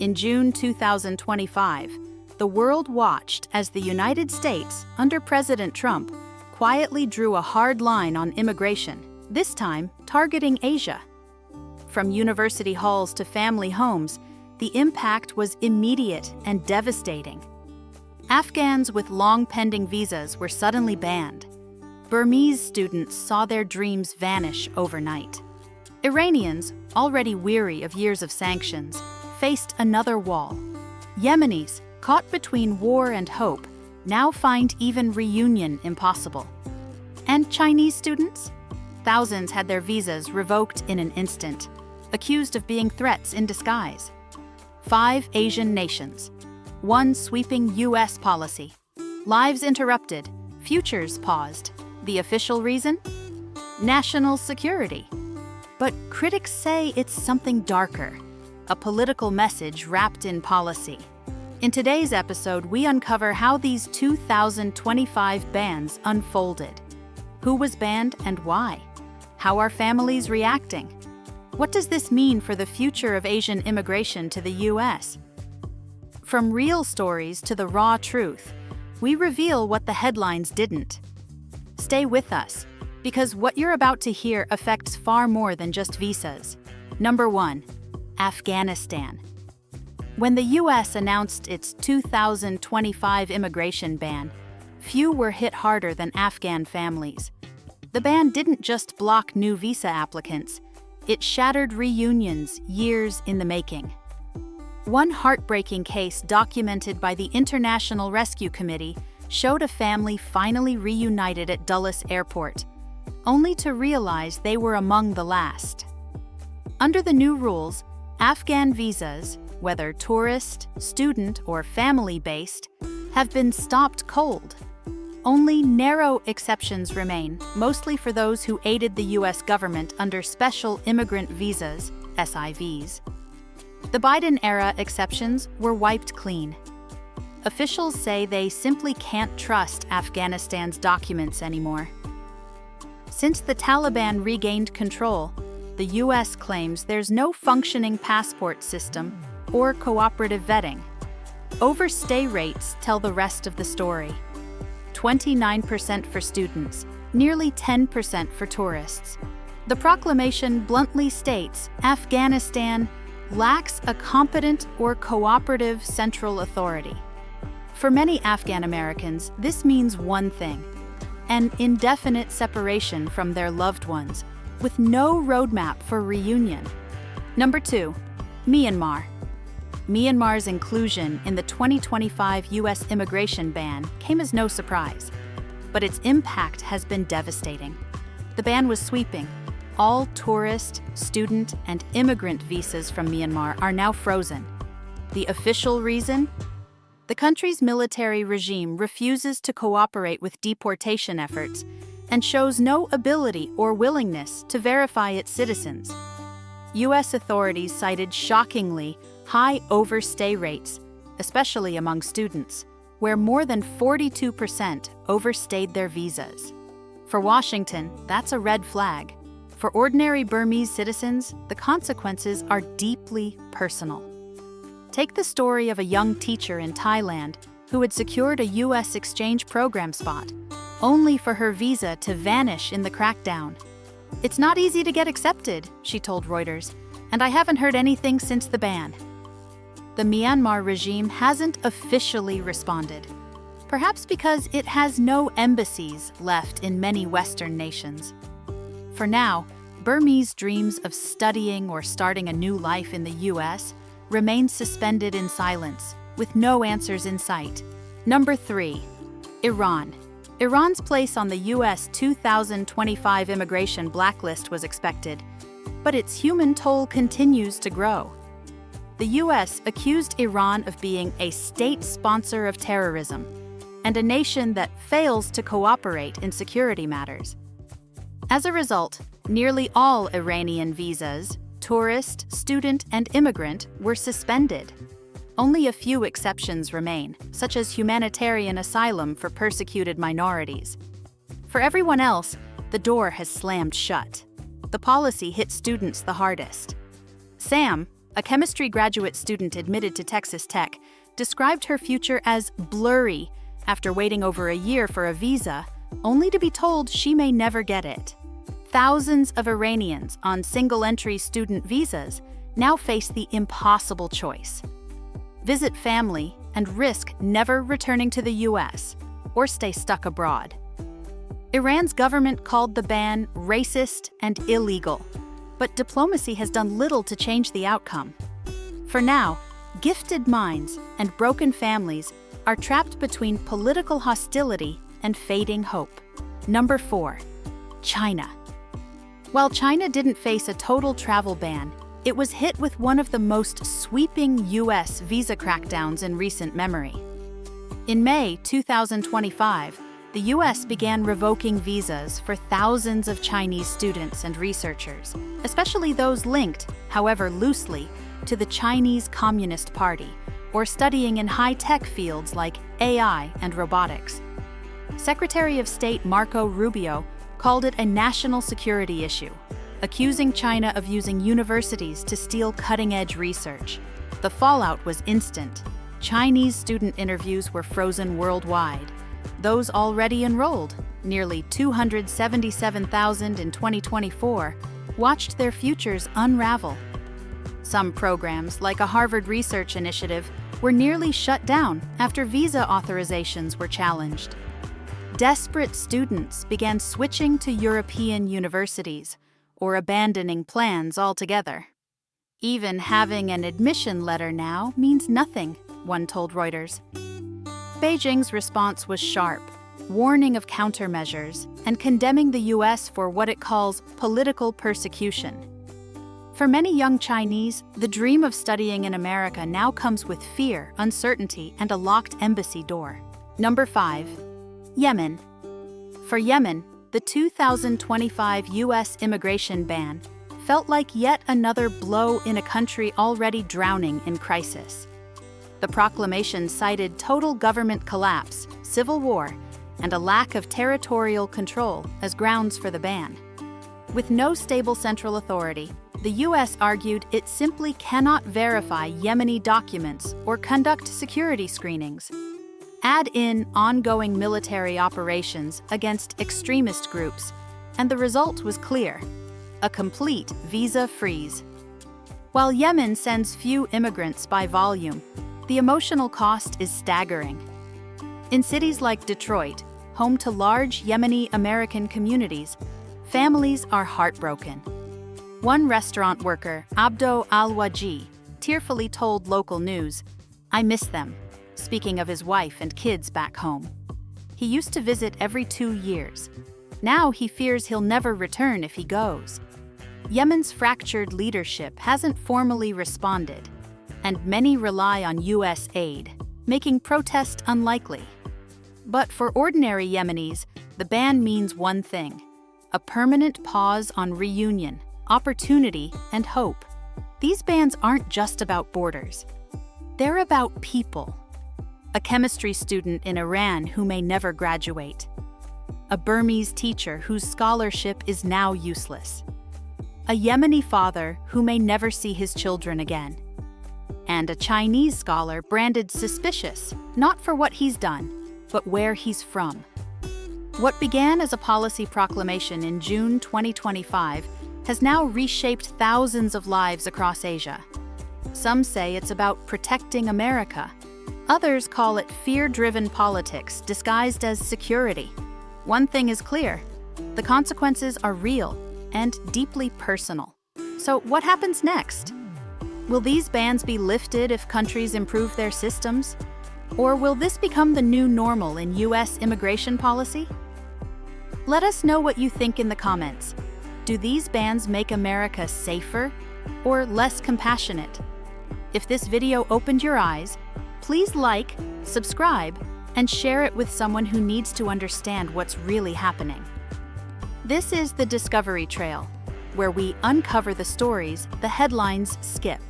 In June 2025, the world watched as the United States, under President Trump, quietly drew a hard line on immigration, this time targeting Asia. From university halls to family homes, the impact was immediate and devastating. Afghans with long pending visas were suddenly banned. Burmese students saw their dreams vanish overnight. Iranians, already weary of years of sanctions, faced another wall. Yemenis, caught between war and hope, now find even reunion impossible. And Chinese students? Thousands had their visas revoked in an instant, accused of being threats in disguise. 5 Asian nations. One sweeping U.S. policy. Lives interrupted, futures paused. The official reason? National security. But critics say it's something darker, a political message wrapped in policy. In today's episode, we uncover how these 2025 bans unfolded. Who was banned and why? How are families reacting? What does this mean for the future of Asian immigration to the U.S.? From real stories to the raw truth, we reveal what the headlines didn't. Stay with us, because what you're about to hear affects far more than just visas. Number 1. Afghanistan. When the U.S. announced its 2025 immigration ban, few were hit harder than Afghan families. The ban didn't just block new visa applicants, it shattered reunions years in the making. One heartbreaking case documented by the International Rescue Committee showed a family finally reunited at Dulles Airport, only to realize they were among the last. Under the new rules, Afghan visas, whether tourist, student, or family-based, have been stopped cold. Only narrow exceptions remain, mostly for those who aided the U.S. government under Special Immigrant Visas, SIVs. The Biden-era exceptions were wiped clean. Officials say they simply can't trust Afghanistan's documents anymore. Since the Taliban regained control, the U.S. claims there's no functioning passport system or cooperative vetting. Overstay rates tell the rest of the story. 29% for students, nearly 10% for tourists. The proclamation bluntly states Afghanistan lacks a competent or cooperative central authority. For many Afghan Americans, this means one thing: an indefinite separation from their loved ones, with no roadmap for reunion. Number 2. Myanmar. Myanmar's inclusion in the 2025 U.S. immigration ban came as no surprise, but its impact has been devastating. The ban was sweeping. All tourist, student, and immigrant visas from Myanmar are now frozen. The official reason? The country's military regime refuses to cooperate with deportation efforts and shows no ability or willingness to verify its citizens. U.S. authorities cited shockingly high overstay rates, especially among students, where more than 42% overstayed their visas. For Washington, that's a red flag. For ordinary Burmese citizens, the consequences are deeply personal. Take the story of a young teacher in Thailand who had secured a U.S. exchange program spot, only for her visa to vanish in the crackdown. "It's not easy to get accepted," she told Reuters, "and I haven't heard anything since the ban." The Myanmar regime hasn't officially responded, perhaps because it has no embassies left in many Western nations. For now, Burmese dreams of studying or starting a new life in the U.S. remain suspended in silence, with no answers in sight. Number 3. Iran. Iran's place on the U.S. 2025 immigration blacklist was expected, but its human toll continues to grow. The U.S. accused Iran of being a state sponsor of terrorism and a nation that fails to cooperate in security matters. As a result, nearly all Iranian visas, tourist, student, and immigrant, were suspended. Only a few exceptions remain, such as humanitarian asylum for persecuted minorities. For everyone else, the door has slammed shut. The policy hit students the hardest. Sam, A chemistry graduate student admitted to Texas Tech described her future as blurry after waiting over a year for a visa, only to be told she may never get it. Thousands of Iranians on single-entry student visas now face the impossible choice: visit family and risk never returning to the US, or stay stuck abroad. Iran's government called the ban racist and illegal, but diplomacy has done little to change the outcome. For now, gifted minds and broken families are trapped between political hostility and fading hope. Number 4. China. While China didn't face a total travel ban, it was hit with one of the most sweeping US visa crackdowns in recent memory. In May 2025, the US began revoking visas for thousands of Chinese students and researchers, especially those linked, however loosely, to the Chinese Communist Party, or studying in high-tech fields like AI and robotics. Secretary of State Marco Rubio called it a national security issue, accusing China of using universities to steal cutting-edge research. The fallout was instant. Chinese student interviews were frozen worldwide. Those already enrolled, nearly 277,000 in 2024, watched their futures unravel. Some programs, like a Harvard research initiative, were nearly shut down after visa authorizations were challenged. Desperate students began switching to European universities or abandoning plans altogether. Even having an admission letter now means nothing, one told Reuters. Beijing's response was sharp, warning of countermeasures and condemning the US for what it calls political persecution. For many young Chinese, the dream of studying in America now comes with fear, uncertainty, and a locked embassy door. Number 5. Yemen. For Yemen, the 2025 US immigration ban felt like yet another blow in a country already drowning in crisis. The proclamation cited total government collapse, civil war, and a lack of territorial control as grounds for the ban. With no stable central authority, the US argued it simply cannot verify Yemeni documents or conduct security screenings. Add in ongoing military operations against extremist groups, and the result was clear: a complete visa freeze. While Yemen sends few immigrants by volume, the emotional cost is staggering. In cities like Detroit, home to large Yemeni American communities, families are heartbroken. One restaurant worker, Abdo Al-Waji, tearfully told local news, "I miss them," speaking of his wife and kids back home. He used to visit every 2 years. Now he fears he'll never return if he goes. Yemen's fractured leadership hasn't formally responded, and many rely on US aid, making protest unlikely. But for ordinary Yemenis, the ban means one thing: a permanent pause on reunion, opportunity, and hope. These bans aren't just about borders. They're about people. A chemistry student in Iran who may never graduate. A Burmese teacher whose scholarship is now useless. A Yemeni father who may never see his children again. And a Chinese scholar branded suspicious, not for what he's done, but where he's from. What began as a policy proclamation in June 2025 has now reshaped thousands of lives across Asia. Some say it's about protecting America. Others call it fear-driven politics disguised as security. One thing is clear: the consequences are real and deeply personal. So what happens next? Will these bans be lifted if countries improve their systems? Or will this become the new normal in US immigration policy? Let us know what you think in the comments. Do these bans make America safer or less compassionate? If this video opened your eyes, please like, subscribe, and share it with someone who needs to understand what's really happening. This is the Discovery Trail, where we uncover the stories the headlines skip.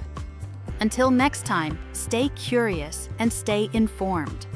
Until next time, stay curious and stay informed.